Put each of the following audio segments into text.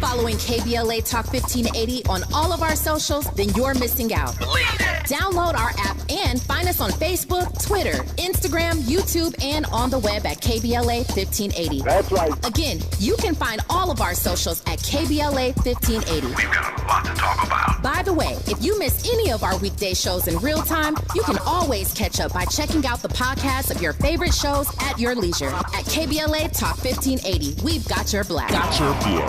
following KBLA Talk 1580 on all of our socials, then you're missing out. Download our app and find us on Facebook, Twitter, Instagram, YouTube, and on the web at KBLA 1580. That's right. Again, you can find all of our socials at KBLA 1580. We've got a lot to talk about. By the way, if you miss any of our weekday shows in real time, you can always catch up by checking out the podcast of your favorite shows at your leisure. At KBLA Talk 1580, we've got your black. Got your beer.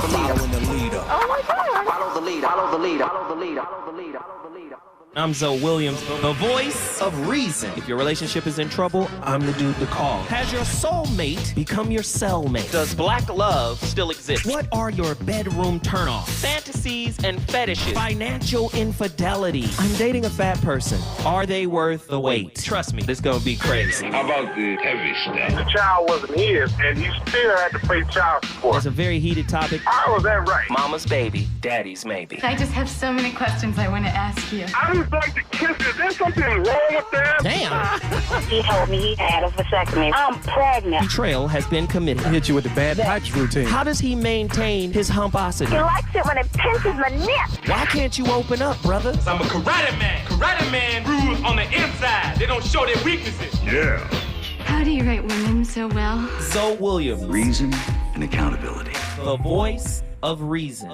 Follow the leader. Oh my God. Follow the leader. Follow the leader. Follow the leader. Follow the leader. Follow the leader. I'm Zoe Williams, the voice of reason. If your relationship is in trouble, I'm the dude to call. Has your soulmate become your cellmate? Does black love still exist? What are your bedroom turnoffs? Fantasies and fetishes. Financial infidelity. I'm dating a fat person. Are they worth the wait? Trust me, this gonna be crazy. How about the heavy stuff? The child wasn't his, and he still had to pay child support. It's a very heated topic. How was that right? Mama's baby, daddy's maybe. I just have so many questions I want to ask you. I just like to kiss. Is there something wrong with that? Damn. He told me he had a vasectomy. I'm pregnant. Betrayal has been committed. Hit you with the bad pipes routine. How does he maintain his humposity? He likes it when it pinches my neck. Why can't you open up, brother? I'm a karate man. Karate man rules on the inside. They don't show their weaknesses. Yeah. How do you write women so well? Zoe Williams, Reason and accountability. the voice of reason.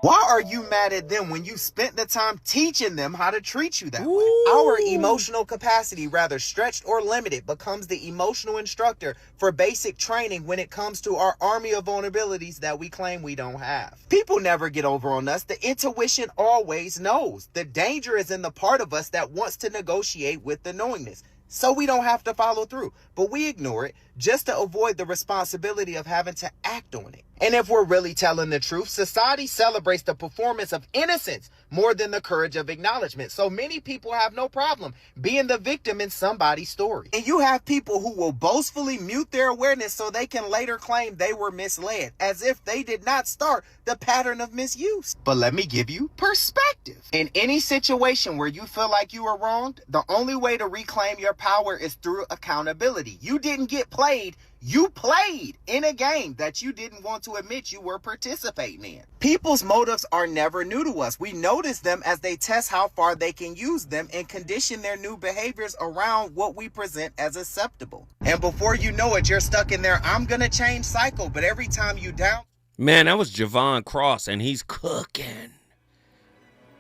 Why are you mad at them when you spent the time teaching them how to treat you that way? Our emotional capacity, rather stretched or limited, becomes the emotional instructor for basic training when it comes to our army of vulnerabilities that we claim we don't have. People never get over on us. The intuition always knows. The danger is in the part of us that wants to negotiate with the knowingness, so we don't have to follow through. But we ignore it just to avoid the responsibility of having to act on it. And if we're really telling the truth, society celebrates the performance of innocence more than the courage of acknowledgement. So many people have no problem being the victim in somebody's story. And you have people who will boastfully mute their awareness so they can later claim they were misled, as if they did not start the pattern of misuse. But let me give you perspective. In any situation where you feel like you were wronged, the only way to reclaim your power is through accountability. You didn't get played. You played in a game that you didn't want to admit you were participating in. People's motives are never new to us. We notice them as they test how far they can use them and condition their new behaviors around what we present as acceptable. And before you know it, you're stuck in there, I'm gonna change cycle. But every time you down... Man, that was Javon Cross, and he's cooking.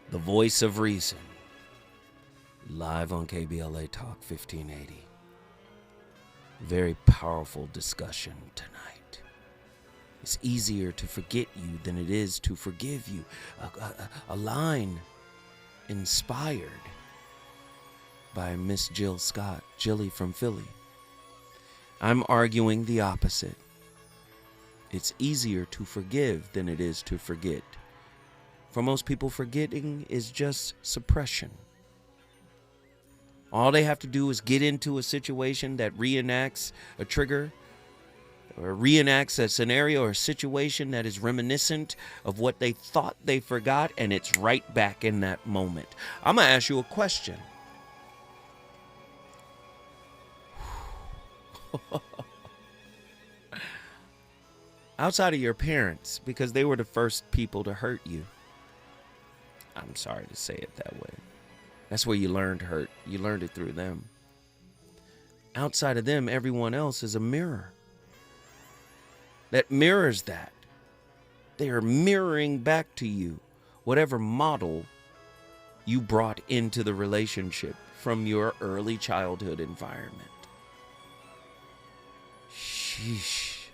The voice of reason. Live on KBLA Talk 1580. Very powerful discussion tonight. It's easier to forget you than it is to forgive you. A line inspired by Miss Jill Scott, Jilly from Philly. I'm arguing the opposite. It's easier to forgive than it is to forget. For most people, forgetting is just suppression. All they have to do is get into a situation that reenacts a trigger or reenacts a scenario or a situation that is reminiscent of what they thought they forgot, and it's right back in that moment. I'm going to ask you a question. Outside of your parents, because they were the first people to hurt you. I'm sorry to say it that way. That's where you learned hurt. You learned it through them. Outside of them, everyone else is a mirror that mirrors that. They are mirroring back to you whatever model you brought into the relationship from your early childhood environment. Sheesh.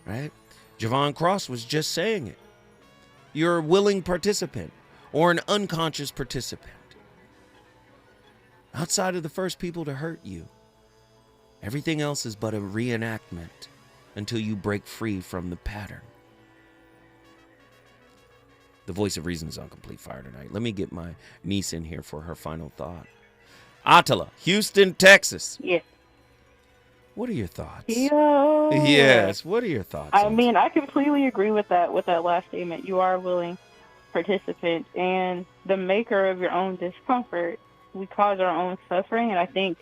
Right? Javon Cross was just saying it. You're a willing participant or an unconscious participant. Outside of the first people to hurt you, everything else is but a reenactment until you break free from the pattern. The voice of reason is on complete fire tonight. Let me get my niece in here for her final thought. Atala, Houston, Texas. Yes. What are your thoughts? Yo. Yes. What are your thoughts? I mean, I completely agree with that last statement. You are a willing participant and the maker of your own discomfort. We cause our own suffering, and I think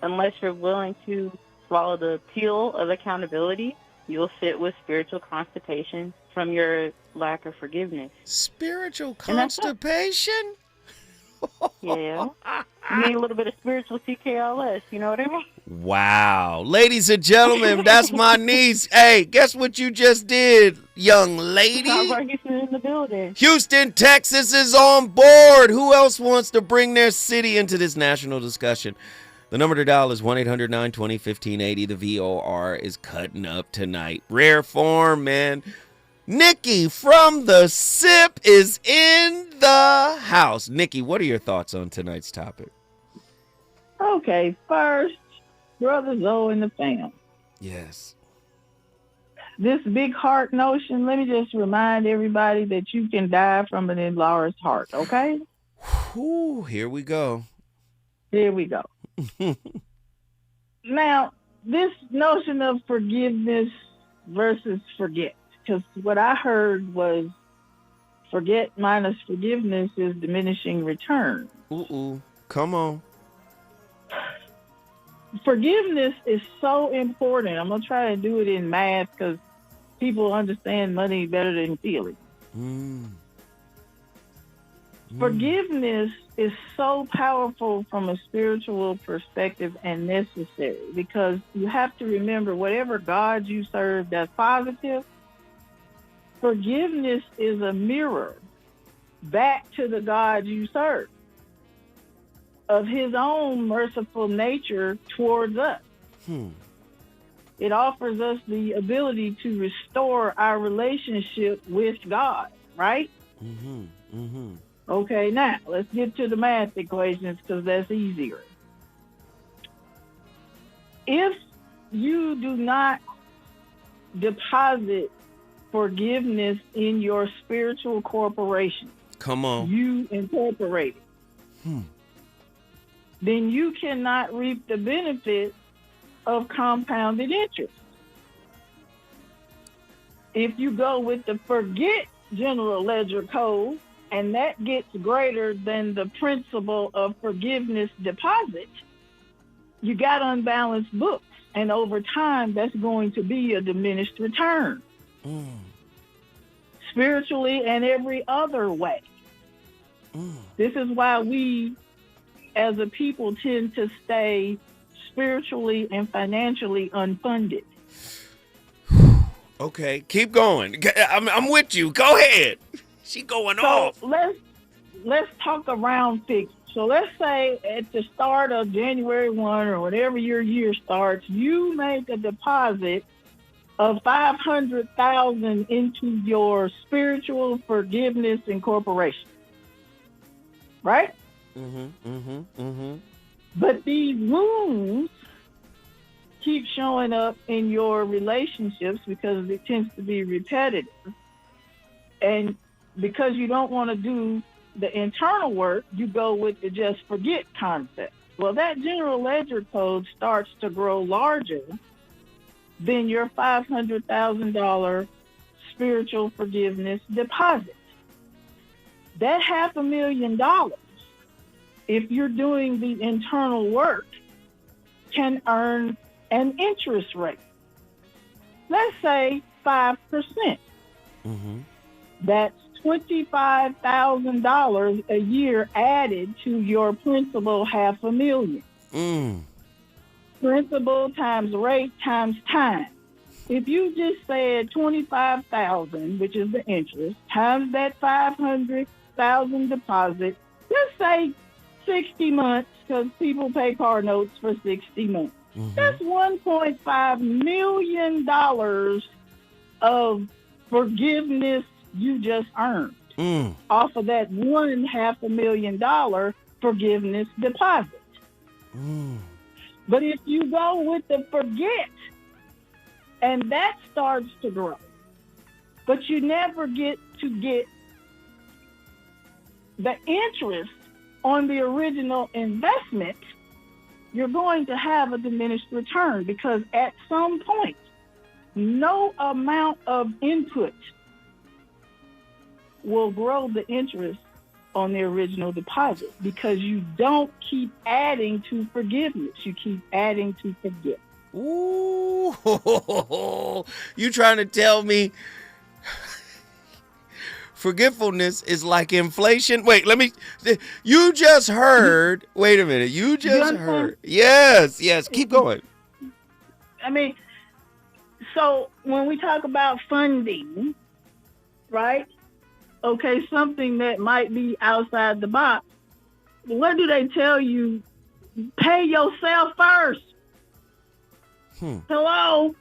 unless you're willing to swallow the pill of accountability, you'll sit with spiritual constipation from your lack of forgiveness. Spiritual And that's it. constipation? Yeah. You need a little bit of spiritual CKLS, you know what I mean? Wow. Ladies and gentlemen, that's my niece. Hey, guess what you just did, young lady? Sounds like Houston in the building. Houston, Texas is on board. Who else wants to bring their city into this national discussion? The number to dial is 1-800-920-1580. The VOR is cutting up tonight. Rare form, man. Nikki from the SIP is in the house. Nikki, what are your thoughts on tonight's topic? Okay, first, Brother Zoe and the fam. Yes. This big heart notion, let me just remind everybody that you can die from an enlarged heart, okay? Whew, here we go. Here we go. Now, this notion of forgiveness versus forget, because what I heard was forget minus forgiveness is diminishing return. Ooh, come on. Forgiveness is so important. I'm going to try to do it in math because people understand money better than feeling. Forgiveness is so powerful from a spiritual perspective and necessary because you have to remember whatever God you serve that's positive, forgiveness is a mirror back to the God you serve of his own merciful nature towards us. It offers us the ability to restore our relationship with God, right? Okay, now let's get to the math equations because that's easier. If you do not deposit forgiveness in your spiritual corporation, come on, you incorporate it, then you cannot reap the benefits of compounded interest. If you go with the forget general ledger code, and that gets greater than the principle of forgiveness deposit, you got unbalanced books. And over time, that's going to be a diminished return. Spiritually and every other way. This is why we, as a people, tend to stay spiritually and financially unfunded. Okay, keep going. I'm with you. Go ahead. She going off. Let's talk around figures. So let's say at the start of January 1 or whatever your year starts, you make a deposit of $500,000 into your spiritual forgiveness incorporation. Right? But these wounds keep showing up in your relationships because it tends to be repetitive. And because you don't want to do the internal work, you go with the just forget concept. Well, that general ledger code starts to grow larger than your $500,000 spiritual forgiveness deposit. That $500,000, if you're doing the internal work, can earn an interest rate. Let's say 5%. That's $25,000 a year added to your principal $500,000. Principal times rate times time. If you just said $25,000, which is the interest, times that $500,000 deposit, let's say 60 months, because people pay car notes for 60 months. That's $1.5 million of forgiveness you just earned off of that $500,000 forgiveness deposit. But if you go with the forget, and that starts to grow, but you never get to get the interest on the original investment, you're going to have a diminished return because at some point, no amount of input will grow the interest on the original deposit because you don't keep adding to forgiveness. You keep adding to forget. Ooh, You trying to tell me forgetfulness is like inflation? Wait, you just heard. Wait a minute. You just heard. Yes. Keep going. I mean, so when we talk about funding, right? Okay, something that might be outside the box. What do they tell you? Pay yourself first. Hello?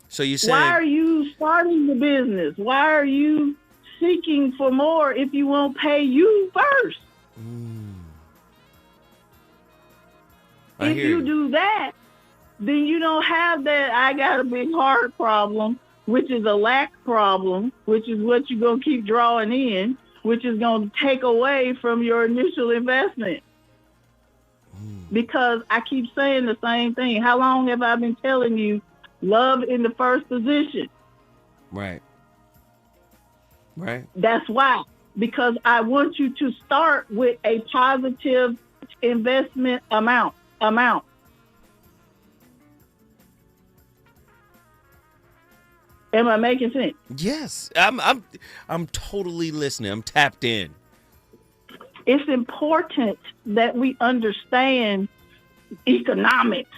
So you say, why are you starting the business? Why are you seeking for more if you won't pay you first? If you do that, then you don't have that I got a big heart problem, which is a lack problem, which is what you're going to keep drawing in, which is going to take away from your initial investment. Because I keep saying the same thing. How long have I been telling you love in the first position? Right. That's why. Because I want you to start with a positive investment amount. Am I making sense? Yes. I'm totally listening. I'm tapped in. It's important that we understand economics.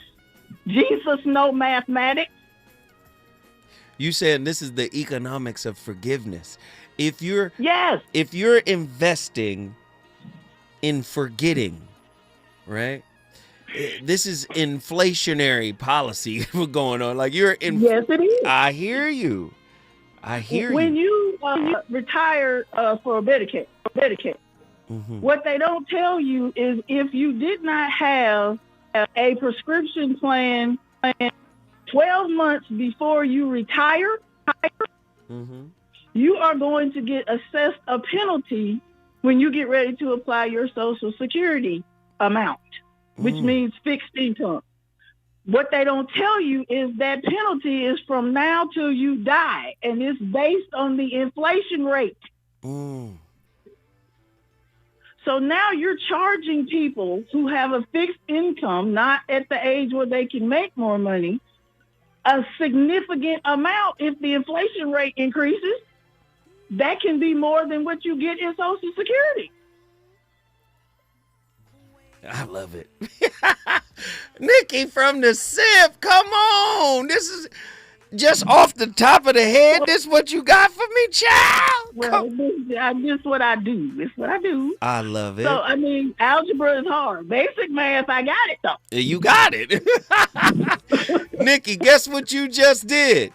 Jesus know mathematics. You saying this is the economics of forgiveness. If you're investing in forgetting, right? This is inflationary policy going on. Like yes, it is. I hear you. When you retire for Medicare, what they don't tell you is if you did not have a prescription plan 12 months before you retire, you are going to get assessed a penalty when you get ready to apply your Social Security amount, which means fixed income. What they don't tell you is that penalty is from now till you die, and it's based on the inflation rate. So now you're charging people who have a fixed income, not at the age where they can make more money, a significant amount. If the inflation rate increases, that can be more than what you get in Social Security. I love it. Nikki from the SIP, come on. This is just off the top of the head. This what you got for me, child? Well, this what I do. This what I do. I love it. So, I mean, algebra is hard. Basic math, I got it, though. You got it. Nikki, guess what you just did?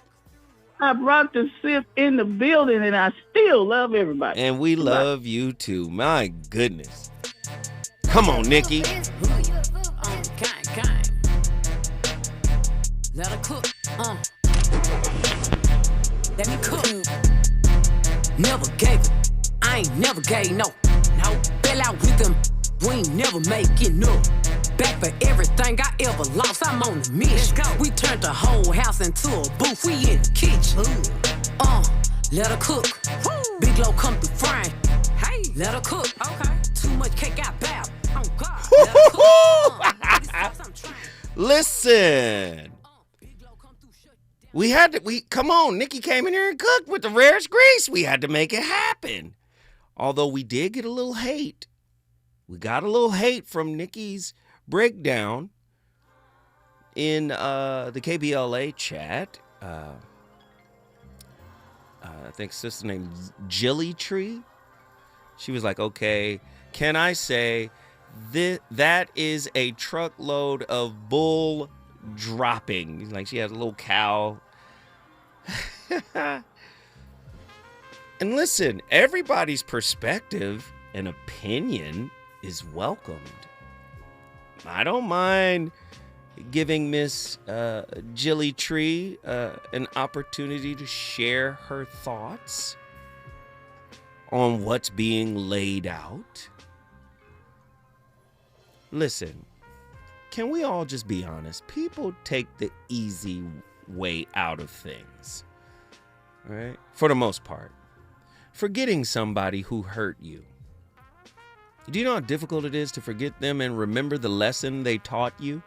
I brought the SIP in the building, and I still love everybody. And we love you, too. My goodness. Come on, Nikki. Let her cook. Let me cook. Never gave it. I ain't never gave no. Fell out with them. We ain't never making up. Back for everything I ever lost. I'm on the mission. We turned the whole house into a booth. We in the kitchen. Let her cook. Big low come through frying. Hey, let her cook. Okay. Too much cake got bad. Oh God. Let her cook. Listen. Come on, Nikki came in here and cooked with the rarest grease. We had to make it happen. Although we did get a little hate. We got a little hate from Nikki's breakdown in the KBLA chat. I think sister named Jilly Tree. She was like, okay, can I say that is a truckload of bull dropping? Like she has a little cow. And listen, everybody's perspective and opinion is welcomed. I don't mind giving Miss Jilly Tree an opportunity to share her thoughts on what's being laid out. Listen, can we all just be honest? People take the easy way out of things, right? For the most part. Forgetting somebody who hurt you. Do you know how difficult it is to forget them and remember the lesson they taught you?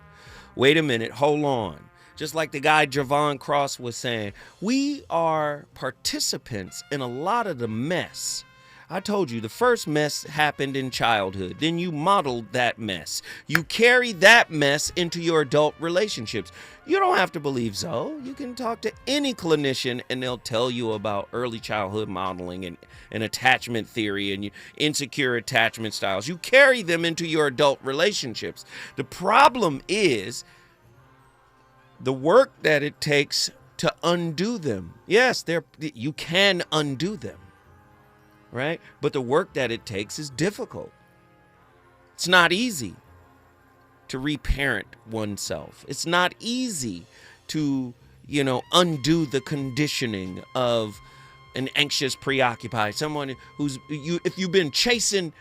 wait a minute, hold on. Just like the guy Javon Cross was saying, we are participants in a lot of the mess. I told you the first mess happened in childhood. Then you modeled that mess. You carry that mess into your adult relationships. You don't have to believe Zoe. You can talk to any clinician and they'll tell you about early childhood modeling and attachment theory and insecure attachment styles. You carry them into your adult relationships. The problem is the work that it takes to undo them. Yes, you can undo them. Right? But the work that it takes is difficult. It's not easy to reparent oneself. It's not easy to, undo the conditioning of an anxious, preoccupied, someone if you've been chasing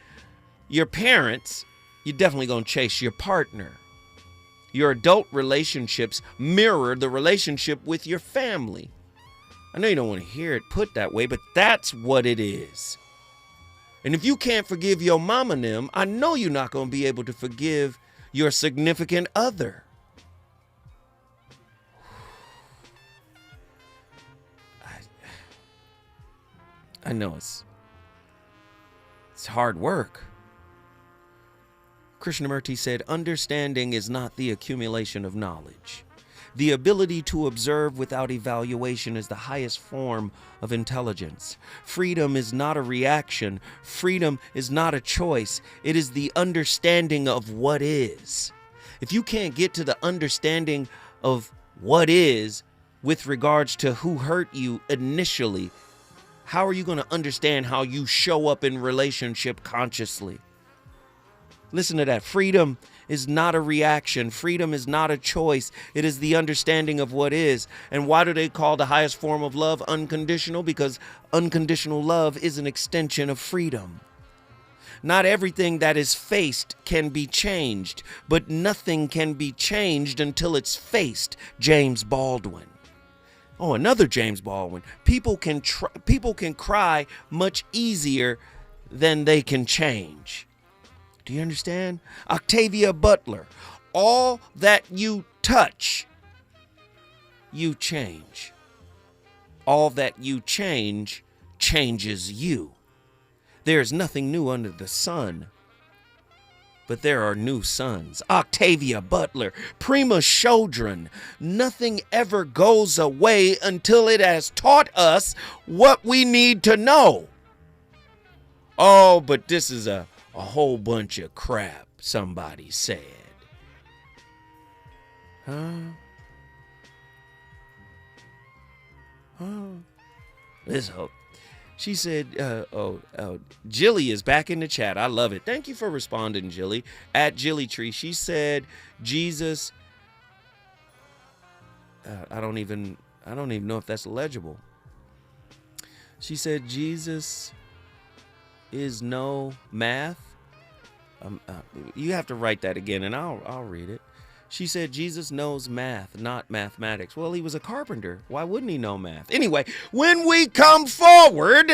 your parents, you're definitely going to chase your partner. Your adult relationships mirror the relationship with your family. I know you don't want to hear it put that way, but that's what it is. And if you can't forgive your mama and them, I know you're not going to be able to forgive your significant other. I know it's hard work. Krishnamurti said, understanding is not the accumulation of knowledge. The ability to observe without evaluation is the highest form of intelligence. Freedom is not a reaction. Freedom is not a choice. It is the understanding of what is. If you can't get to the understanding of what is with regards to who hurt you initially, how are you going to understand how you show up in relationship consciously? Listen to that. Freedom is not a reaction. Freedom is not a choice. It is the understanding of what is. And why do they call the highest form of love unconditional? Because unconditional love is an extension of freedom. Not everything that is faced can be changed, but nothing can be changed until it's faced. James Baldwin. Oh, another James Baldwin. People can cry much easier than they can change. Do you understand? Octavia Butler. All that you touch, you change. All that you change changes you. There is nothing new under the sun, but there are new suns. Octavia Butler. Prima Chodron. Nothing ever goes away until it has taught us what we need to know. Oh, but this is a whole bunch of crap, somebody said. Let's hope. She said, Jilly is back in the chat. I love it. Thank you for responding, Jilly. At Jilly Tree. She said, Jesus, I don't even know if that's legible. She said, Jesus is no math. You have to write that again and I'll read it. She said Jesus knows math, not mathematics. Well, he was a carpenter. Why wouldn't he know math? Anyway, when we come forward,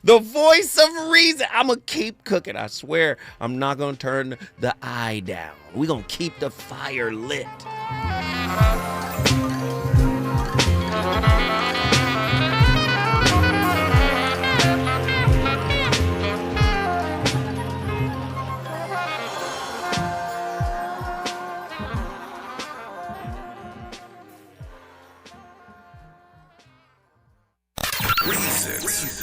the voice of reason. I'm going to keep cooking. I swear I'm not going to turn the eye down. We're going to keep the fire lit.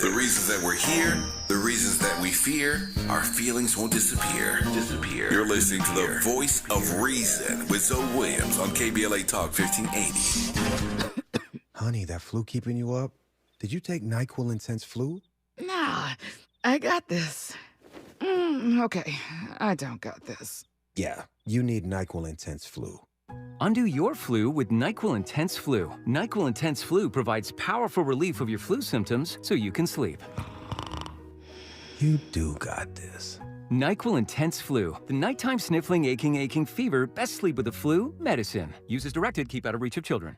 The reasons that we're here, the reasons that we fear, our feelings won't disappear. You're listening to the voice of reason with Zoe Williams on KBLA Talk 1580. Honey, that flu keeping you up? Did you take NyQuil Intense Flu? Nah, I got this. Okay, I don't got this. Yeah, you need NyQuil Intense Flu. Undo your flu with NyQuil Intense Flu. NyQuil Intense Flu provides powerful relief of your flu symptoms so you can sleep. You do got this. NyQuil Intense Flu. The nighttime sniffling, aching fever. Best sleep with the flu medicine. Use as directed. Keep out of reach of children.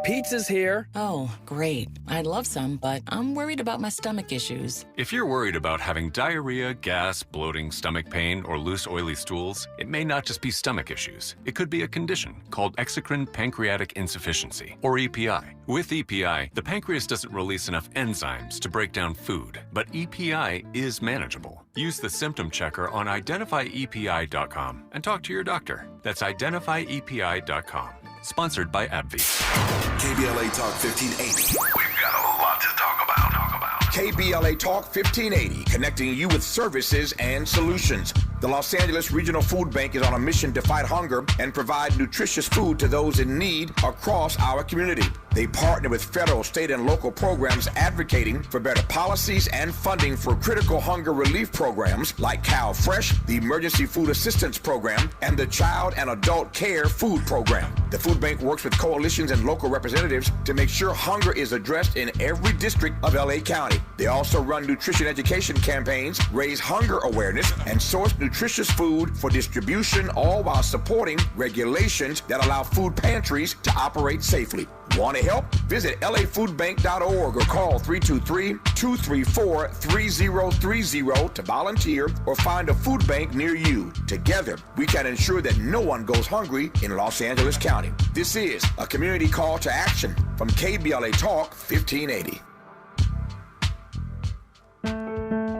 Pizza's here. Oh, great. I'd love some, but I'm worried about my stomach issues. If you're worried about having diarrhea, gas, bloating, stomach pain, or loose, oily stools, it may not just be stomach issues. It could be a condition called exocrine pancreatic insufficiency, or EPI. With EPI, the pancreas doesn't release enough enzymes to break down food, but EPI is manageable. Use the symptom checker on identifyepi.com and talk to your doctor. That's identifyepi.com. Sponsored by AbbVie. KBLA Talk 1580. We've got a lot to talk about. KBLA Talk 1580, connecting you with services and solutions. The Los Angeles Regional Food Bank is on a mission to fight hunger and provide nutritious food to those in need across our community. They partner with federal, state, and local programs advocating for better policies and funding for critical hunger relief programs like Cal Fresh, the Emergency Food Assistance Program, and the Child and Adult Care Food Program. The food bank works with coalitions and local representatives to make sure hunger is addressed in every district of LA County. They also run nutrition education campaigns, raise hunger awareness, and source nutritious food for distribution, all while supporting regulations that allow food pantries to operate safely. Want to help? Visit lafoodbank.org or call 323-234-3030 to volunteer or find a food bank near you. Together, we can ensure that no one goes hungry in Los Angeles County. This is a community call to action from KBLA Talk 1580.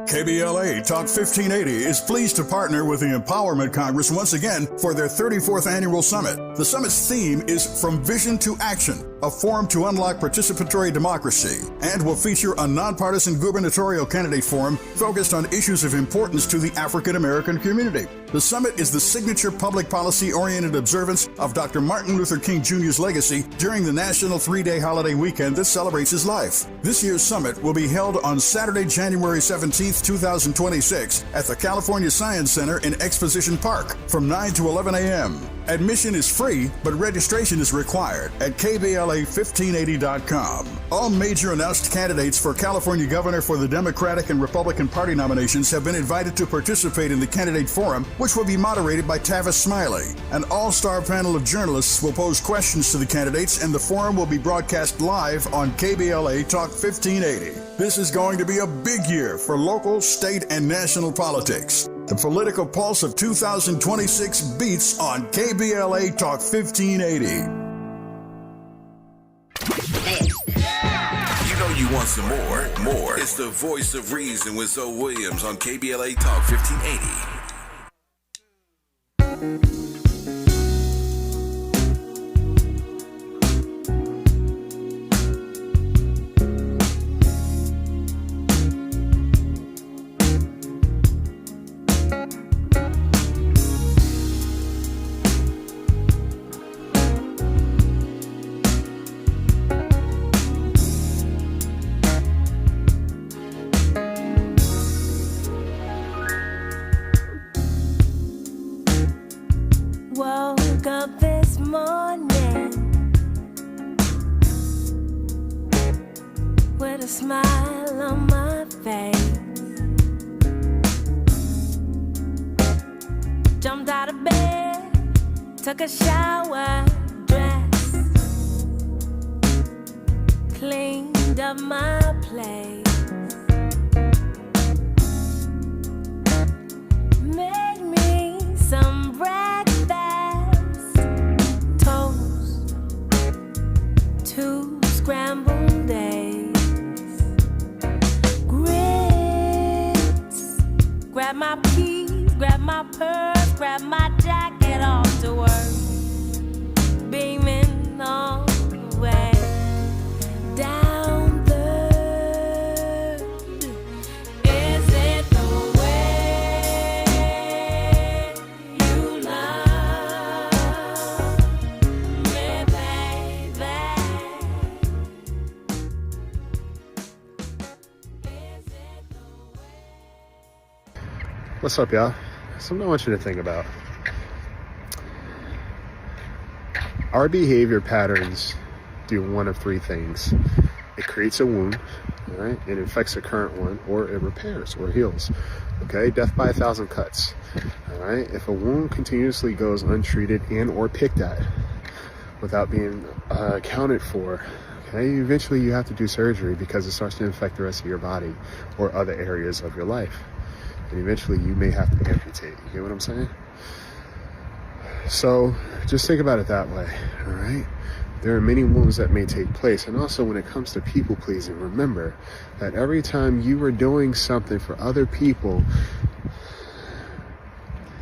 KBLA Talk 1580 is pleased to partner with the Empowerment Congress once again for their 34th annual summit. The summit's theme is From Vision to Action, a forum to unlock participatory democracy, and will feature a nonpartisan gubernatorial candidate forum focused on issues of importance to the African American community. The summit is the signature public policy-oriented observance of Dr. Martin Luther King Jr.'s legacy during the national 3-day holiday weekend that celebrates his life. This year's summit will be held on Saturday, January 17th, 2026 at the California Science Center in Exposition Park from 9 to 11 a.m. Admission is free, but registration is required at KBLA1580.com. All major announced candidates for California governor for the Democratic and Republican Party nominations have been invited to participate in the candidate forum, which will be moderated by Tavis Smiley. An all-star panel of journalists will pose questions to the candidates, and the forum will be broadcast live on KBLA Talk 1580. This is going to be a big year for local, state, and national politics. The political pulse of 2026 beats on KBLA Talk 1580. You know you want some more. It's the voice of reason with Zoe Williams on KBLA Talk 1580. Woke up this morning with a smile on my face. Jumped out of bed, took a shower, dressed, cleaned up my place. Made me some breakfast. 2 scrambled eggs, grits, grab my keys, grab my purse, grab my jacket, off to work, beaming all the way down Third. Is it the way you love me, baby? What's up, y'all? Something I want you to think about. Our behavior patterns do one of 3 things. It creates a wound, all right? It infects a current one, or it repairs or heals. Okay, death by 1,000 cuts. All right, if a wound continuously goes untreated and or picked at, without being accounted for. Okay, eventually you have to do surgery because it starts to infect the rest of your body or other areas of your life. And eventually you may have to amputate. You get what I'm saying? So just think about it that way, all right? There are many wounds that may take place. And also when it comes to people pleasing, remember that every time you are doing something for other people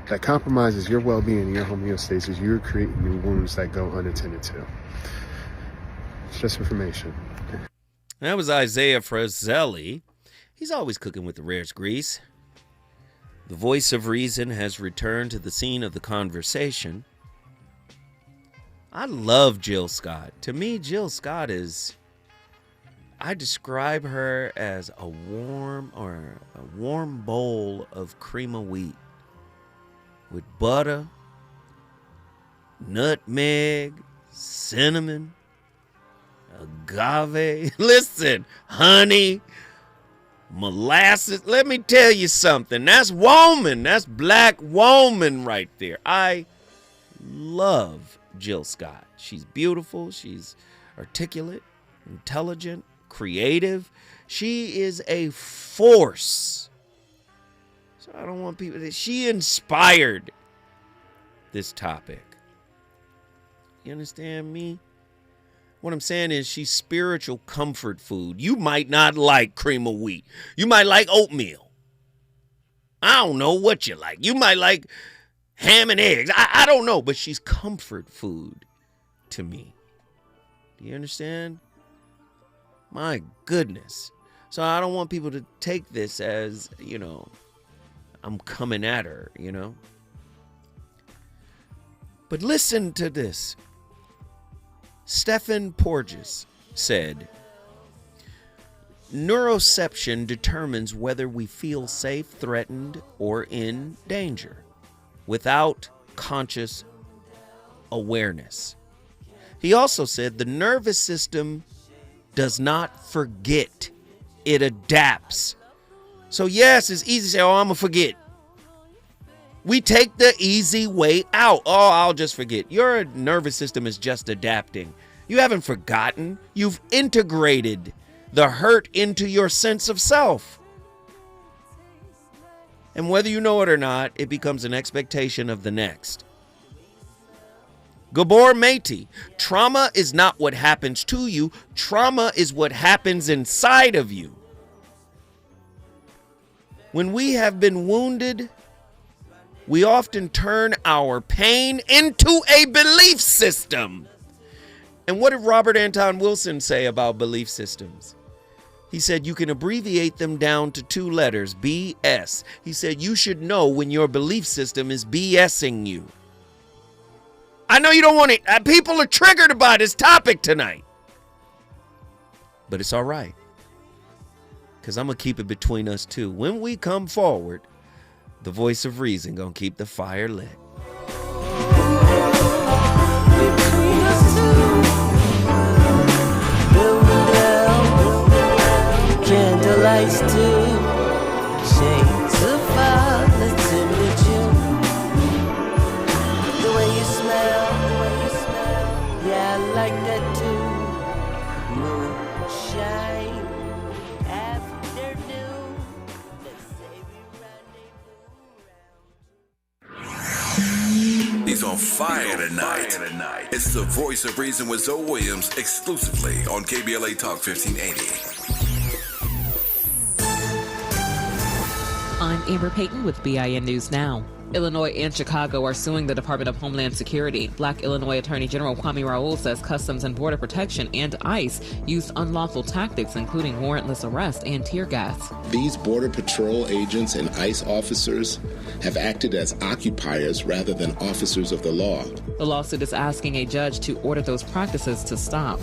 that compromises your well-being and your homeostasis, you're creating new wounds that go unattended to. It's just information. That was Isaiah Frazelli. He's always cooking with the rarest grease. The voice of reason has returned to the scene of the conversation. I love Jill Scott. To me, Jill Scott is, I describe her as a warm bowl of cream of wheat with butter, nutmeg, cinnamon, agave, listen, honey, molasses. Let me tell you something. That's woman. That's black woman right there. I love Jill Scott. She's beautiful. She's articulate, intelligent, creative. She is a force. So I don't want people she inspired this topic. You understand me? What I'm saying is she's spiritual comfort food. You might not like cream of wheat. You might like oatmeal. I don't know what you like. You might like ham and eggs. I don't know, but she's comfort food to me. Do you understand? My goodness. So I don't want people to take this as, I'm coming at her, But listen to this. Stephen Porges said, neuroception determines whether we feel safe, threatened, or in danger without conscious awareness. He also said the nervous system does not forget, it adapts. So yes, it's easy to say, I'm going to forget. We take the easy way out. Oh, I'll just forget. Your nervous system is just adapting. You haven't forgotten. You've integrated the hurt into your sense of self. And whether you know it or not, it becomes an expectation of the next. Gabor Maté, trauma is not what happens to you. Trauma is what happens inside of you. When we have been wounded, we often turn our pain into a belief system. And what did Robert Anton Wilson say about belief systems? He said you can abbreviate them down to 2 letters, BS. He said you should know when your belief system is BSing you. I know you don't want it. People are triggered by this topic tonight. But it's all right. Because I'm going to keep it between us two. When we come forward, the voice of reason gonna keep the fire lit. Candlelights too, shades of volatility. The way you smell, yeah, I like that too. Moonshine, afternoon. He's on fire tonight. It's the voice of reason with Zoe Williams exclusively on KBLA Talk 1580. I'm Amber Payton with BIN News Now. Illinois and Chicago are suing the Department of Homeland Security. Black Illinois Attorney General Kwame Raoul says Customs and Border Protection and ICE used unlawful tactics, including warrantless arrest and tear gas. These Border Patrol agents and ICE officers have acted as occupiers rather than officers of the law. The lawsuit is asking a judge to order those practices to stop.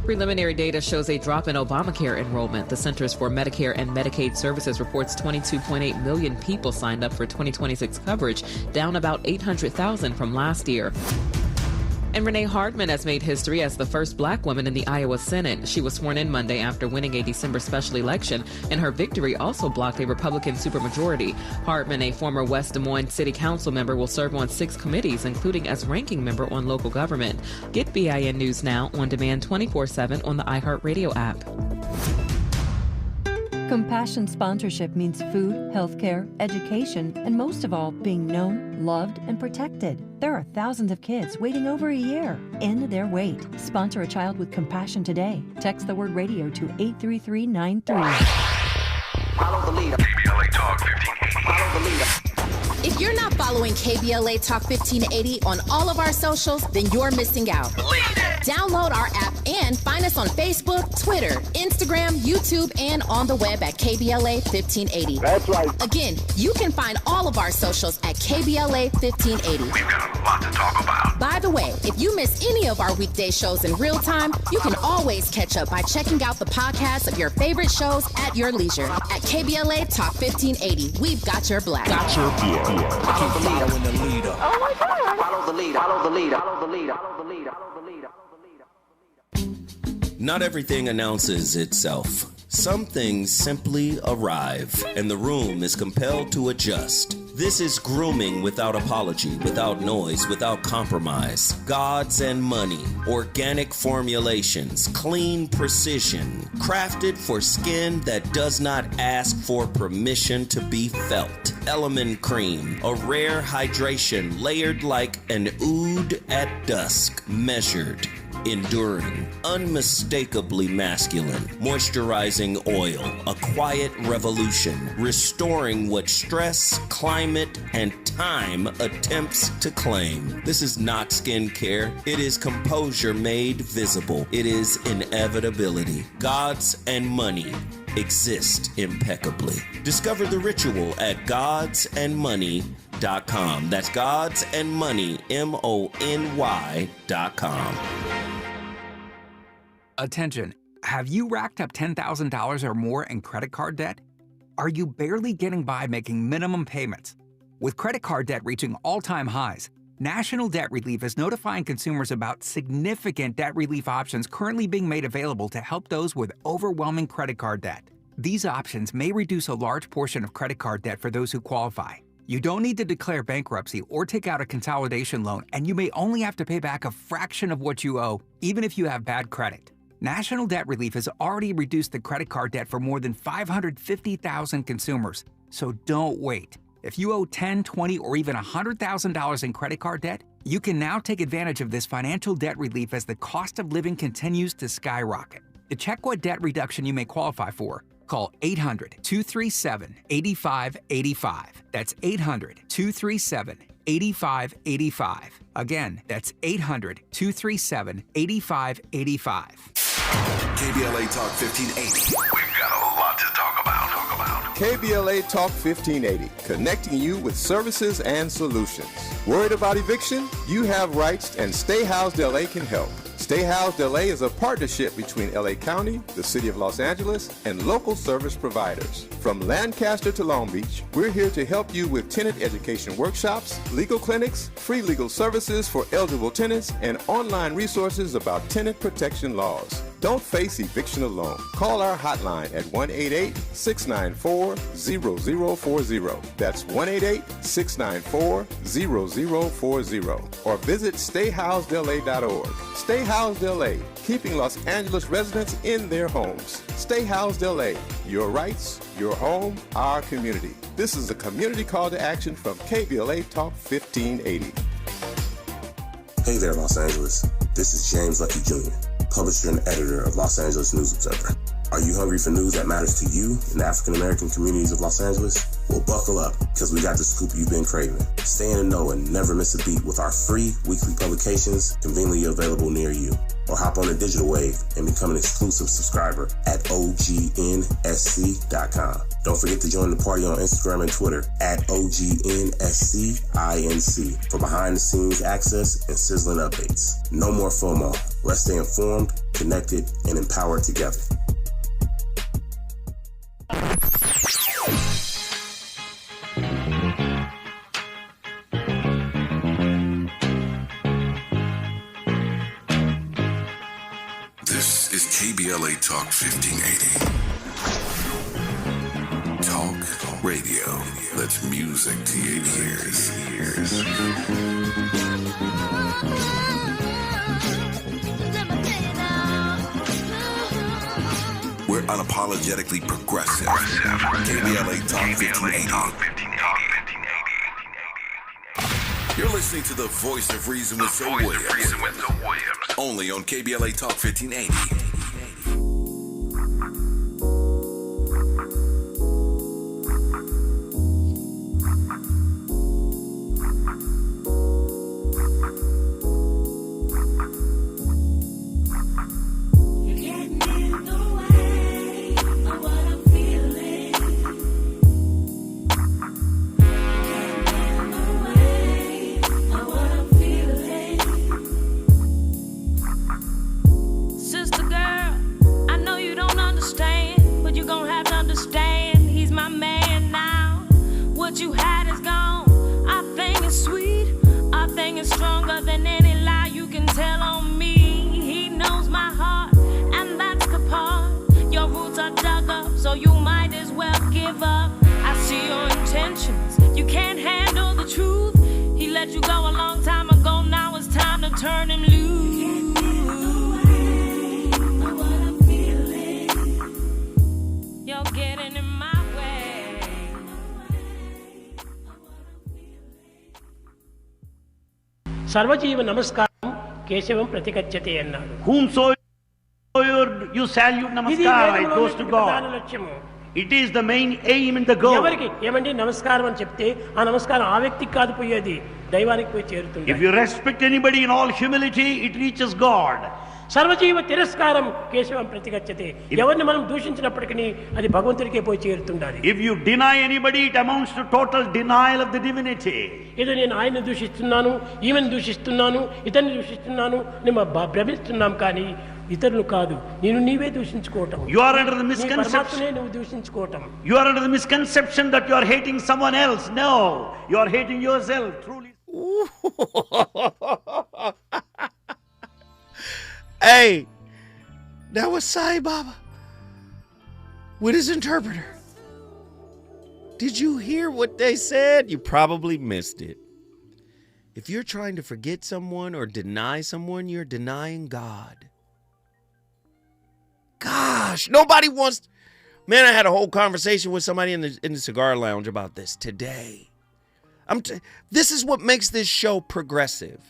Preliminary data shows a drop in Obamacare enrollment. The Centers for Medicare and Medicaid Services reports 22.8 million people signed up for 2026 coverage, down about 800,000 from last year. And Renee Hardman has made history as the first black woman in the Iowa Senate. She was sworn in Monday after winning a December special election, and her victory also blocked a Republican supermajority. Hardman, a former West Des Moines City Council member, will serve on 6 committees, including as ranking member on local government. Get BIN News Now on demand 24/7 on the iHeartRadio app. Compassion sponsorship means food, healthcare, education, and most of all, being known, loved, and protected. There are thousands of kids waiting over a year. End their wait. Sponsor a child with compassion today. Text the word radio to 83393. Follow the leader. KBLA Talk 1580. Follow the leader. If you're not following KBLA Talk 1580 on all of our socials, then you're missing out. Download our app and find us on Facebook, Twitter, Instagram, YouTube, and on the web at KBLA 1580. That's right. Again, you can find all of our socials at KBLA 1580. We've got a lot to talk about. By the way, if you miss any of our weekday shows in real time, you can always catch up by checking out the podcasts of your favorite shows at your leisure. At KBLA Talk 1580, we've got your black. Got your black. Keep following the leader. Oh my God. Follow the leader. Follow the leader. Follow the leader. Follow the leader. Follow the leader. Not everything announces itself. Some things simply arrive, and the room is compelled to adjust. This is grooming without apology, without noise, without compromise. Gods and money, organic formulations, clean precision, crafted for skin that does not ask for permission to be felt. Element Cream, a rare hydration layered like an oud at dusk, measured, enduring, unmistakably masculine, moisturizing oil, a quiet revolution, restoring what stress, climate, and time attempts to claim. This is not skincare. It is composure made visible. It is inevitability. Gods and money exist impeccably. Discover the ritual at godsandmoney.com. That's godsandmoney, MONY.com. Attention, have you racked up $10,000 or more in credit card debt? Are you barely getting by making minimum payments? With credit card debt reaching all-time highs, National Debt Relief is notifying consumers about significant debt relief options currently being made available to help those with overwhelming credit card debt. These options may reduce a large portion of credit card debt for those who qualify. You don't need to declare bankruptcy or take out a consolidation loan, and you may only have to pay back a fraction of what you owe, even if you have bad credit. National Debt Relief has already reduced the credit card debt for more than 550,000 consumers, so don't wait. If you owe $10,000, $20,000, or even $100,000 in credit card debt, you can now take advantage of this financial debt relief as the cost of living continues to skyrocket. To check what debt reduction you may qualify for, call 800-237-8585. That's 800-237-8585. Again, that's 800-237-8585. KBLA Talk 1580. We've got a lot to talk about. KBLA Talk 1580, connecting you with services and solutions. Worried about eviction? You have rights, and Stay Housed LA can help. Stay Housed LA is a partnership between LA County, the City of Los Angeles, and local service providers. From Lancaster to Long Beach, we're here to help you with tenant education workshops, legal clinics, free legal services for eligible tenants, and online resources about tenant protection laws. Don't face eviction alone. Call our hotline at 1-888-694-0040. That's 1-888-694-0040. Or visit stayhousedla.org. Stay Housed LA, keeping Los Angeles residents in their homes. Stay Housed LA, your rights, your home, our community. This is a community call to action from KBLA Talk 1580. Hey there, Los Angeles. This is James Lucky Jr., publisher and editor of Los Angeles News Observer. Are you hungry for news that matters to you in the African-American communities of Los Angeles? Well, buckle up, because we got the scoop you've been craving. Stay in the know and never miss a beat with our free weekly publications conveniently available near you. Or hop on the digital wave and become an exclusive subscriber at OGNSC.com. Don't forget to join the party on Instagram and Twitter at OGNSCINC for behind-the-scenes access and sizzling updates. No more FOMO. Let's stay informed, connected, and empowered together. KBLA Talk 1580. Talk radio. That's music to your ears. We're unapologetically progressive. KBLA Talk 1580. You're listening to the Voice of Reason with Zoe Williams. Only on KBLA Talk 1580. సర్వజీవ నమస్కారం కేశవం ప్రతిగచ్చతే అన్నాడు. Whomsoever you salute namaskar, it goes to God. It is the main aim in the goal. ఎవరికి ఏమండి నమస్కారం అని చెప్తే ఆ నమస్కారం ఆ వ్యక్తికి కాదు పోయేది, దైవానికి పోయి చేరుతుంది. If you respect anybody in all humility, it reaches God. సర్వజీవ తిరస్కారం కేశవం ప్రతిగచ్చతే. ఎవరిని మనం దూషించినప్పటికీ అది భగవంతుడికే పోయి చేరుతుండాలి. If you deny anybody, it amounts to total denial of the divinity. ఏదో నేను ఆయన్ని దూషిస్తున్నాను, ఈమెను దూషిస్తున్నాను, ఇతన్ని దూషిస్తున్నాను నేను భ్రమిస్తున్నాం, కానీ ఇతరులు కాదు, నేను నీవే దూషించుకోవటం. You are under the misconception. నువ్వు దూషించుకోవటం. You are under the misconception that you are hating someone else. No, you are hating yourself. Truly. Hey, that was Sai Baba with his interpreter. Did you hear what they said? You probably missed it. If you're trying to forget someone or deny someone, you're denying God. Gosh, nobody wants... Man, I had a whole conversation with somebody in the cigar lounge about this today. This is what makes this show progressive.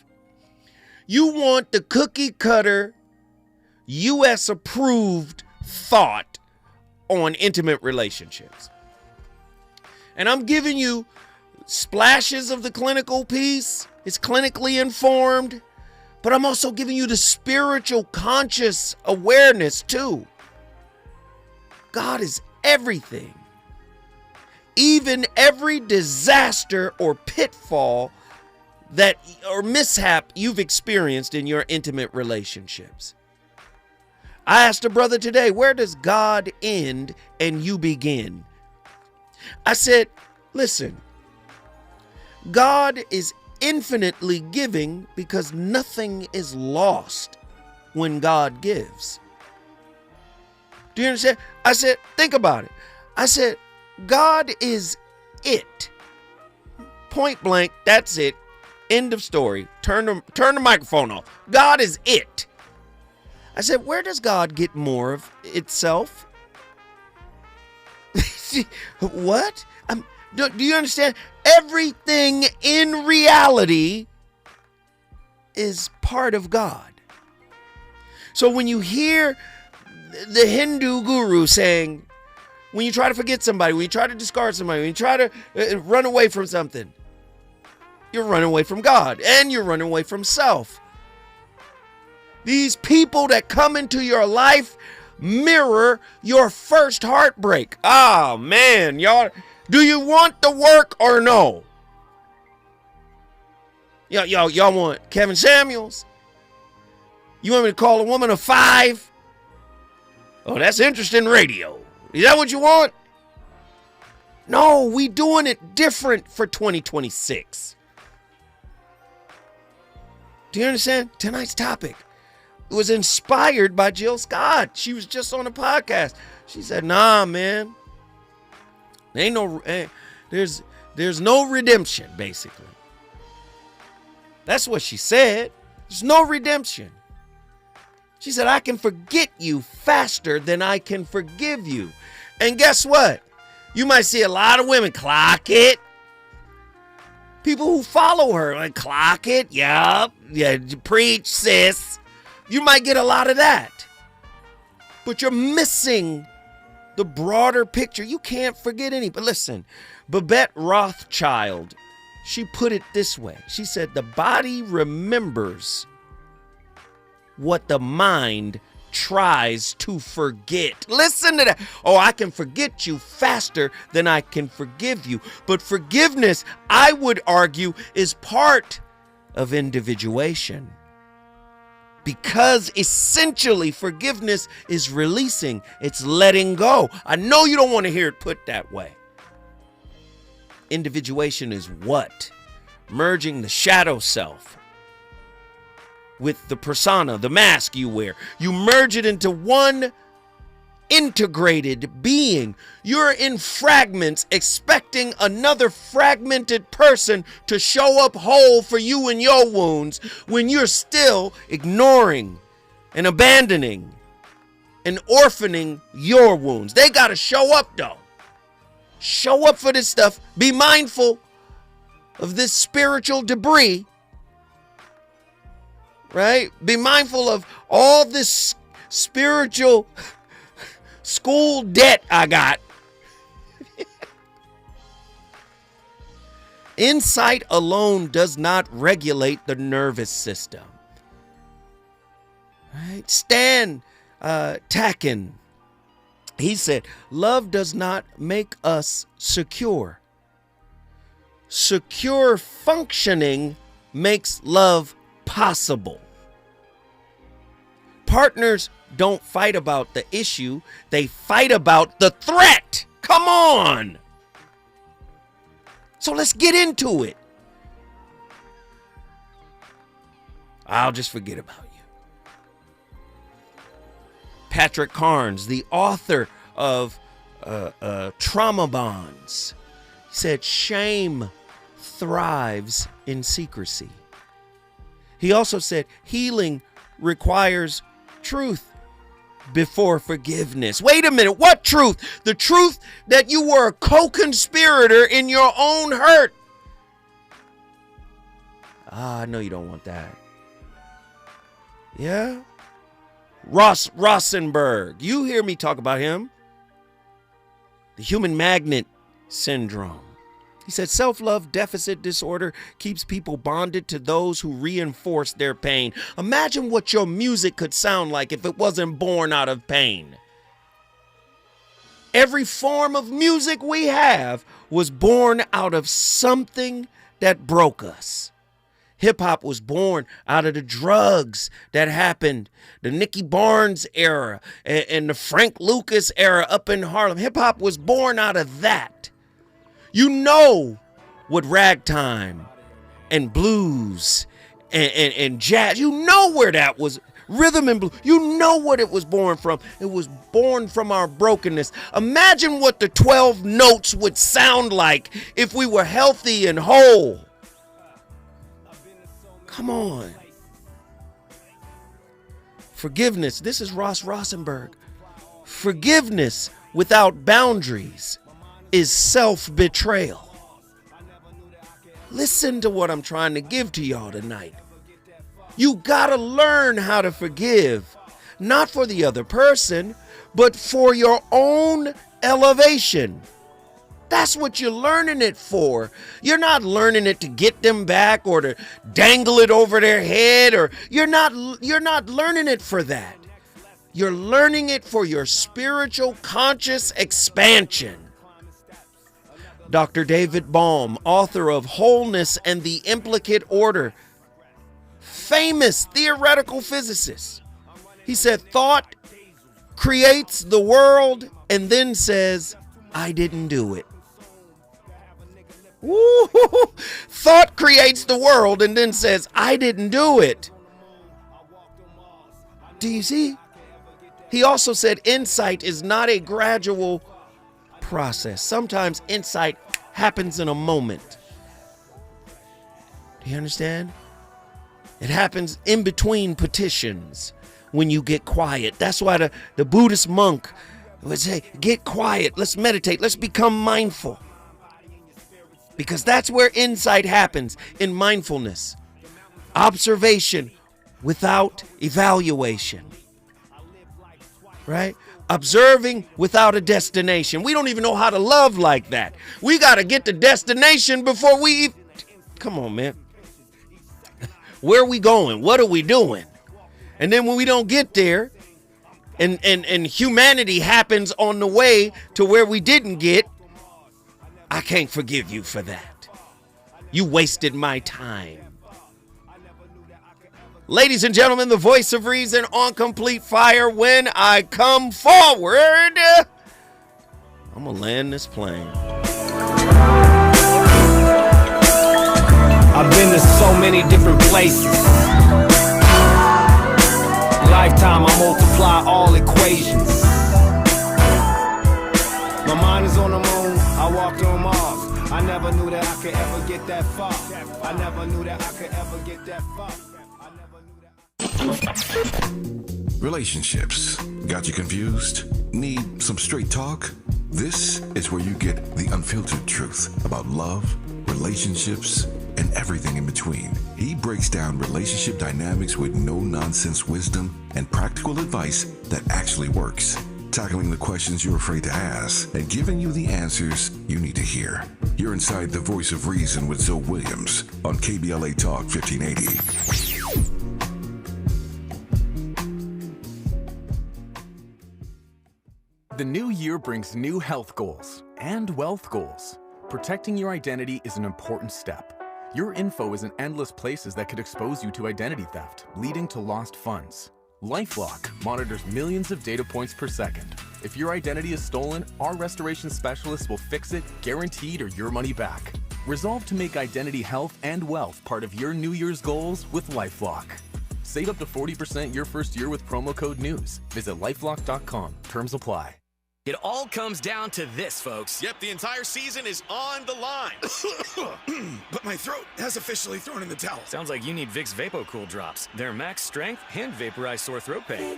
You want the cookie cutter, U.S. approved thought on intimate relationships. And I'm giving you splashes of the clinical piece. It's clinically informed. But I'm also giving you the spiritual conscious awareness too. God is everything. Even every disaster or pitfall that or mishap you've experienced in your intimate relationships. I asked a brother today, where does God end and you begin? I said, listen, God is infinitely giving because nothing is lost when God gives. Do you understand? I said, think about it. I said, God is it. Point blank, that's it. End of story. Turn the microphone off. God is it. I said, where does God get more of itself? What? Do you understand? Everything in reality is part of God. So when you hear the Hindu guru saying, when you try to forget somebody, when you try to discard somebody, when you try to run away from something, you're running away from God and you're running away from self. These people that come into your life mirror your first heartbreak. Oh man, y'all, do you want the work or no? Y'all want Kevin Samuels? You want me to call a woman a 5? Oh, that's interesting radio. Is that what you want? No, we doing it different for 2026. Do you understand? Tonight's topic, was inspired by Jill Scott. She was just on a podcast. She said, nah, man. There's no redemption, basically. That's what she said. There's no redemption. She said, I can forget you faster than I can forgive you. And guess what? You might see a lot of women clock it. People who follow her, like, clock it. Yup. Yeah, preach, sis. You might get a lot of that. But you're missing the broader picture. You can't forget any. But listen, Babette Rothschild, she put it this way. She said, the body remembers what the mind tries to forget. Listen to that. Oh, I can forget you faster than I can forgive you. But forgiveness, I would argue, is part of individuation. Because essentially forgiveness is releasing. It's letting go. I know you don't want to hear it put that way. Individuation is what? Merging the shadow self with the persona, the mask you wear. You merge it into one integrated being. You're in fragments expecting another fragmented person to show up whole for you and your wounds when you're still ignoring and abandoning and orphaning your wounds. They got to show up though. Show up for this stuff. Be mindful of this spiritual debris. Right? Be mindful of all this spiritual school debt I got. Insight alone does not regulate the nervous system. Right? Stan Tacken, he said, love does not make us secure. Secure functioning makes love possible. Partners don't fight about the issue, they fight about the threat. Come on. So let's get into it. I'll just forget about you. Patrick Carnes, the author of Trauma Bonds, said shame thrives in secrecy. He also said healing requires truth before forgiveness. Wait a minute, what truth? The truth that you were a co-conspirator in your own hurt. I know you don't want that. Yeah? Ross Rosenberg, you hear me talk about him. The human magnet syndrome. He said self-love deficit disorder keeps people bonded to those who reinforce their pain. Imagine what your music could sound like if it wasn't born out of pain. Every form of music we have was born out of something that broke us. Hip-hop was born out of the drugs that happened, the Nicky Barnes era and the Frank Lucas era up in Harlem. Hip-hop was born out of that. You know what ragtime and blues and jazz, you know where that was, rhythm and blues, you know what it was born from. It was born from our brokenness. Imagine what the 12 notes would sound like if we were healthy and whole. Come on. Forgiveness, this is Ross Rosenberg. Forgiveness without boundaries is self-betrayal. Listen to what I'm trying to give to y'all tonight. You gotta learn how to forgive, not for the other person, but for your own elevation. That's what you're learning it for. You're not learning it to get them back or to dangle it over their head, or you're not learning it for that. You're learning it for your spiritual conscious expansion. Dr. David Baum, author of Wholeness and the Implicate Order, famous theoretical physicist. He said, thought creates the world and then says, I didn't do it. Woo! Thought creates the world and then says, I didn't do it. Do you see? He also said insight is not a gradual process. Sometimes insight happens in a moment. Do you understand? It happens in between petitions when you get quiet. That's why the Buddhist monk would say, get quiet, let's meditate, let's become mindful. Because that's where insight happens, in mindfulness. Observation without evaluation. Right? Observing without a destination. We don't even know how to love like that. We got to get the destination before we... Come on, man. Where are we going? What are we doing? And then when we don't get there, and humanity happens on the way to where we didn't get, I can't forgive you for that. You wasted my time. Ladies and gentlemen, the voice of reason on complete fire. When I come forward, I'm going to land this plane. I've been to so many different places. Lifetime, I multiply all equations. My mind is on the moon, I walked on Mars. I never knew that I could ever get that far. I never knew that I could ever get that far. Relationships. Got you confused? Need some straight talk? This is where you get the unfiltered truth about love, relationships, and everything in between. He breaks down relationship dynamics with no-nonsense wisdom and practical advice that actually works. Tackling the questions you're afraid to ask and giving you the answers you need to hear. You're inside the voice of reason with Zoe Williams on KBLA Talk 1580. The new year brings new health goals and wealth goals. Protecting your identity is an important step. Your info is in endless places that could expose you to identity theft, leading to lost funds. LifeLock monitors millions of data points per second. If your identity is stolen, our restoration specialists will fix it, guaranteed, or your money back. Resolve to make identity health and wealth part of your New Year's goals with LifeLock. Save up to 40% your first year with promo code NEWS. Visit lifelock.com. Terms apply. It all comes down to this, folks. Yep, the entire season is on the line. But my throat has officially thrown in the towel. Sounds like you need Vicks VapoCool drops. They're max strength and vaporize sore throat pain.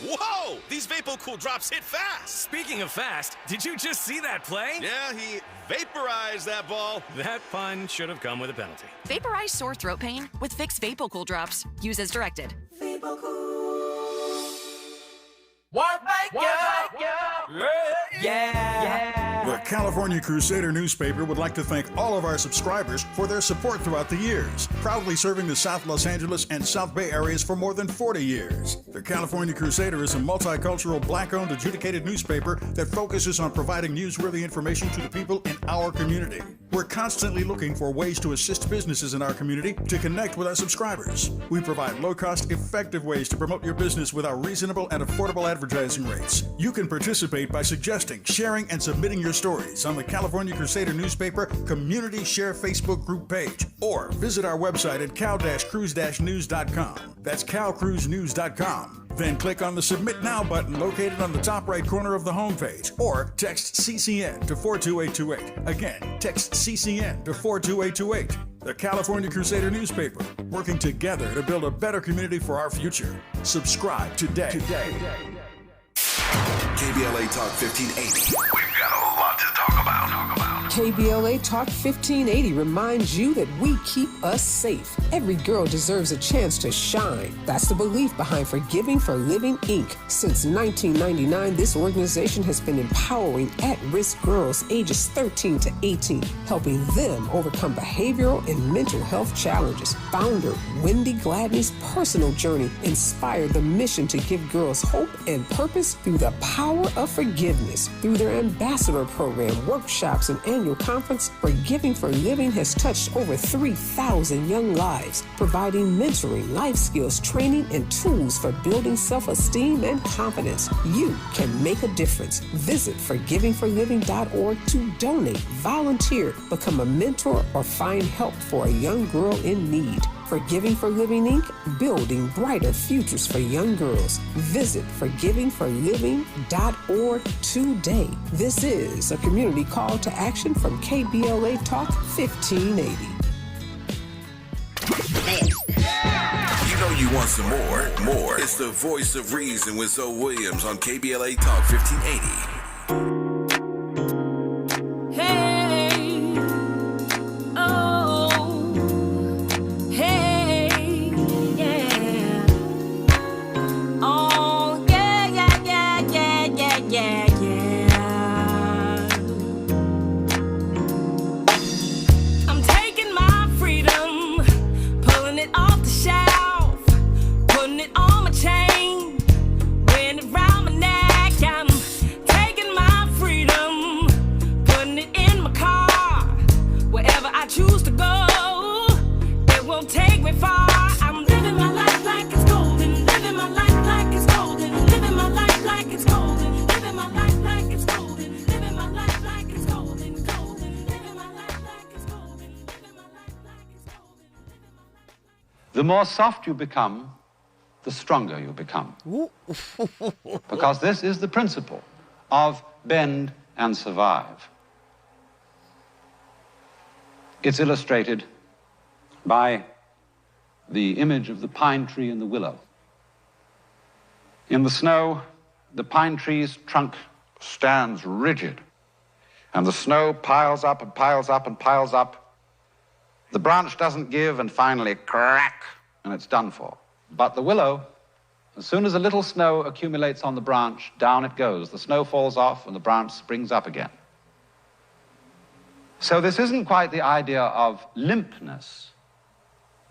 Whoa! These VapoCool drops hit fast. Speaking of fast, did you just see that play? Yeah, he vaporized that ball. That pun should have come with a penalty. Vaporize sore throat pain with Vicks VapoCool drops. Use as directed. The California Crusader newspaper would like to thank all of our subscribers for their support throughout the years, proudly serving the South Los Angeles and South Bay areas for more than 40 years. The California Crusader is a multicultural, black-owned, adjudicated newspaper that focuses on providing newsworthy information to the people in our community. We're constantly looking for ways to assist businesses in our community to connect with our subscribers. We provide low-cost, effective ways to promote your business with our reasonable and affordable advertising rates. You can participate by suggesting, sharing, and submitting your stories on the California Crusader newspaper Community Share Facebook group page, or visit our website at cal-cruise-news.com. That's calcruisenews.com. Then click on the Submit Now button located on the top right corner of the homepage, or text CCN to 42828. Again, text CCN to 42828. The California Crusader newspaper, working together to build a better community for our future. Subscribe today. KBLA Talk 1580. We've got a lot to talk about. KBLA Talk 1580 reminds you that we keep us safe. Every girl deserves a chance to shine. That's the belief behind Forgiving for Living, Inc. Since 1999, this organization has been empowering at-risk girls ages 13 to 18, helping them overcome behavioral and mental health challenges. Founder Wendy Gladney's personal journey inspired the mission to give girls hope and purpose through the power of forgiveness. Through their ambassador program, workshops, and annual conference, Forgiving for Living has touched over 3,000 young lives, providing mentoring, life skills, training, and tools for building self-esteem and confidence. You can make a difference. Visit forgivingforliving.org to donate, volunteer, become a mentor, or find help for a young girl in need. Forgiving for Living Inc., building brighter futures for young girls. Visit forgivingforliving.org today. This is a community call to action from KBLA Talk 1580. You know you want some more. It's the Voice of Reason with Zoe Williams on KBLA Talk 1580. The more soft you become, the stronger you become. Because this is the principle of bend and survive. It's illustrated by the image of the pine tree and the willow. In the snow, the pine tree's trunk stands rigid, and the snow piles up and piles up and piles up. The branch doesn't give, and finally, crack, and it's done for. But the willow, as soon as a little snow accumulates on the branch, down it goes. The snow falls off, and the branch springs up again. So this isn't quite the idea of limpness.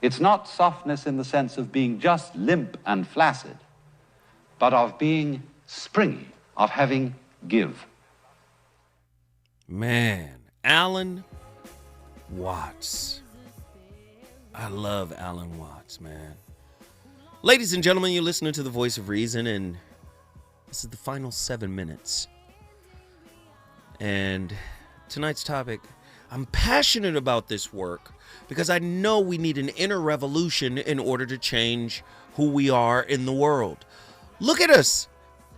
It's not softness in the sense of being just limp and flaccid, but of being springy, of having give. Man, Alan Watts. I love Alan Watts, man. Ladies and gentlemen, you're listening to The Voice of Reason, and this is the final 7 minutes. And tonight's topic, I'm passionate about this work because I know we need an inner revolution in order to change who we are in the world. Look at us.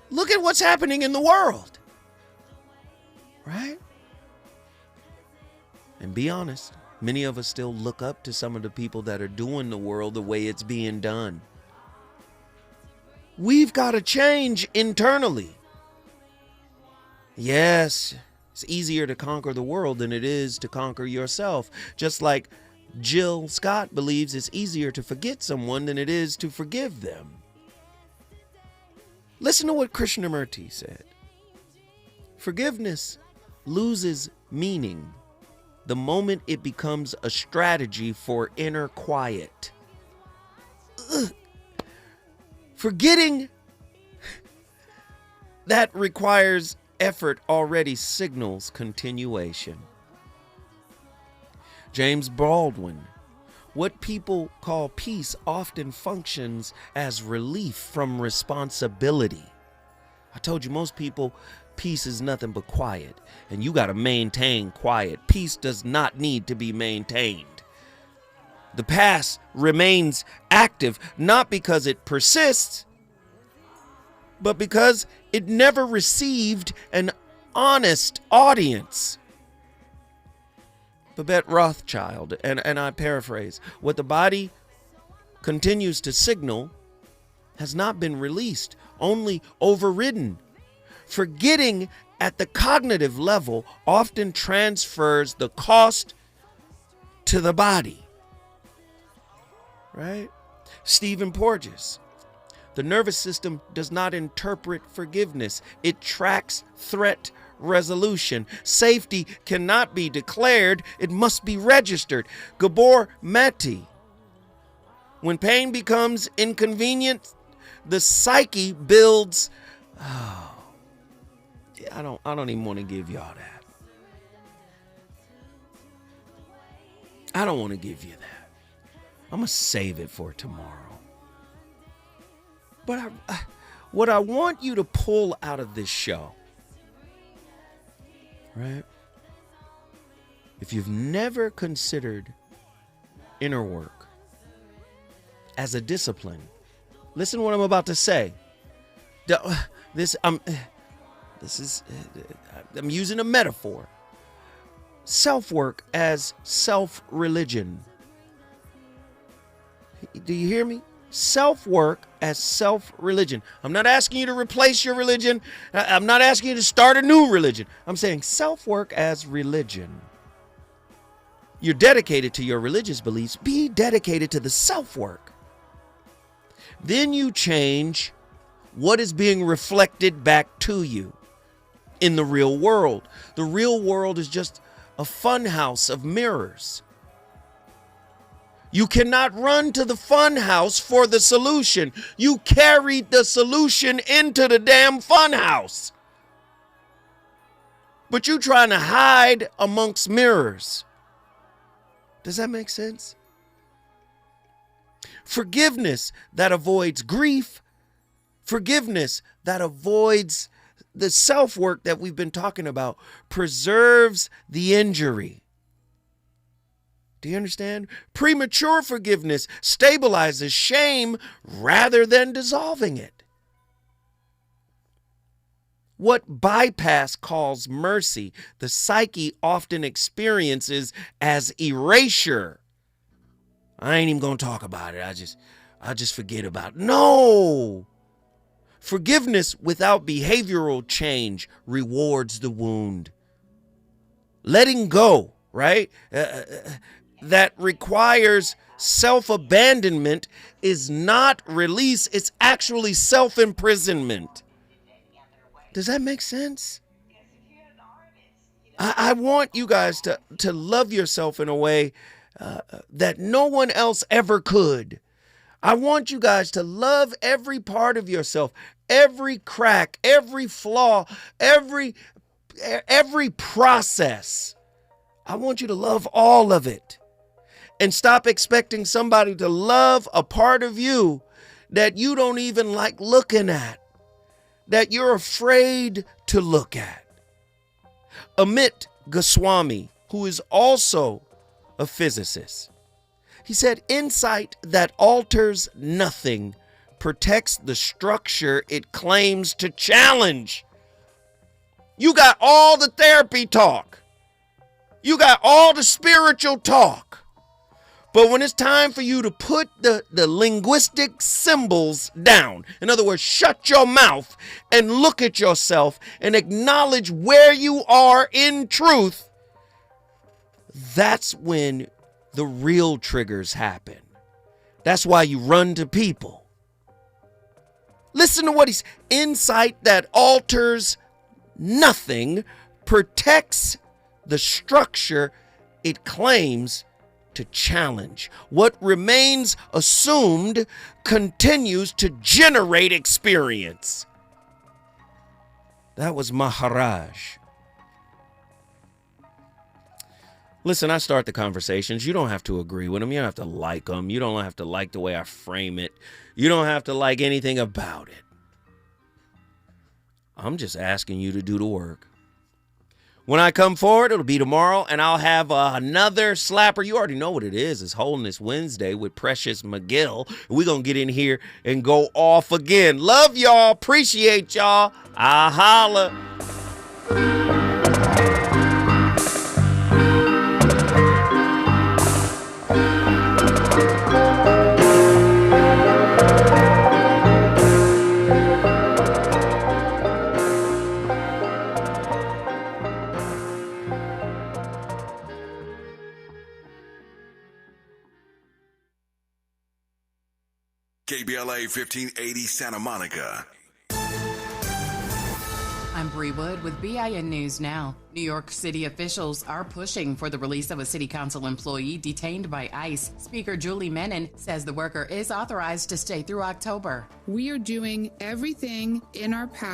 Look at what's happening in the world. Right? And be honest, many of us still look up to some of the people that are doing the world the way it's being done. We've got to change internally. Yes, it's easier to conquer the world than it is to conquer yourself. Just like Jill Scott believes it's easier to forget someone than it is to forgive them. Listen to what Krishnamurti said. Forgiveness loses meaning the moment it becomes a strategy for inner quiet. Ugh. Forgetting that requires effort already signals continuation. James Baldwin. What people call peace often functions as relief from responsibility. I told you most people, peace is nothing but quiet, and you got to maintain quiet. Peace does not need to be maintained. The past remains active, not because it persists, but because it never received an honest audience. Babette Rothschild, and I paraphrase, what the body continues to signal has not been released, only overridden. Forgetting at the cognitive level often transfers the cost to the body. Right? Stephen Porges. The nervous system does not interpret forgiveness. It tracks threat resolution. Safety cannot be declared. It must be registered. Gabor Mate. When pain becomes inconvenient, the psyche builds. Oh, I don't even want to give y'all that. I don't want to give you that. I'm going to save it for tomorrow. But what I want you to pull out of this show, right? If you've never considered inner work, as a discipline. Listen to what I'm about to say. I'm using a metaphor. Self-work as self-religion. Do you hear me? Self-work as self-religion. I'm not asking you to replace your religion. I'm not asking you to start a new religion. I'm saying self-work as religion. You're dedicated to your religious beliefs. Be dedicated to the self-work. Then you change what is being reflected back to you in the real world. The real world is just a fun house of mirrors. You cannot run to the fun house for the solution. You carried the solution into the damn fun house. But you trying to hide amongst mirrors. Does that make sense? Forgiveness that avoids grief. Forgiveness that avoids the self-work that we've been talking about preserves the injury. Do you understand? Premature forgiveness stabilizes shame rather than dissolving it. What bypass calls mercy, the psyche often experiences as erasure. I ain't even gonna talk about it. I'll just forget about it. No! Forgiveness without behavioral change rewards the wound. Letting go, right? That requires self-abandonment is not release. It's actually self-imprisonment. Does that make sense? I want you guys to love yourself in a way that no one else ever could. I want you guys to love every part of yourself, every crack, every flaw, every process. I want you to love all of it. And stop expecting somebody to love a part of you that you don't even like looking at, that you're afraid to look at. Amit Goswami, who is also a physicist, he said, insight that alters nothing protects the structure it claims to challenge. You got all the therapy talk. You got all the spiritual talk. But when it's time for you to put the linguistic symbols down, in other words, shut your mouth and look at yourself and acknowledge where you are in truth, that's when the real triggers happen. That's why you run to people. Listen to what he's, insight that alters nothing protects the structure it claims to challenge. What remains assumed continues to generate experience. That was Maharaj. Listen, I start the conversations. You don't have to agree with them. You don't have to like them. You don't have to like the way I frame it. You don't have to like anything about it. I'm just asking you to do the work. When I come forward, it'll be tomorrow, and I'll have another slapper. You already know what it is. It's Holiness Wednesday with Precious McGill. We're going to get in here and go off again. Love y'all. Appreciate y'all. I holla. KBLA 1580 Santa Monica. I'm Bree Wood with BIN News Now. New York City officials are pushing for the release of a city council employee detained by ICE. Speaker Julie Menon says the worker is authorized to stay through October. We are doing everything in our power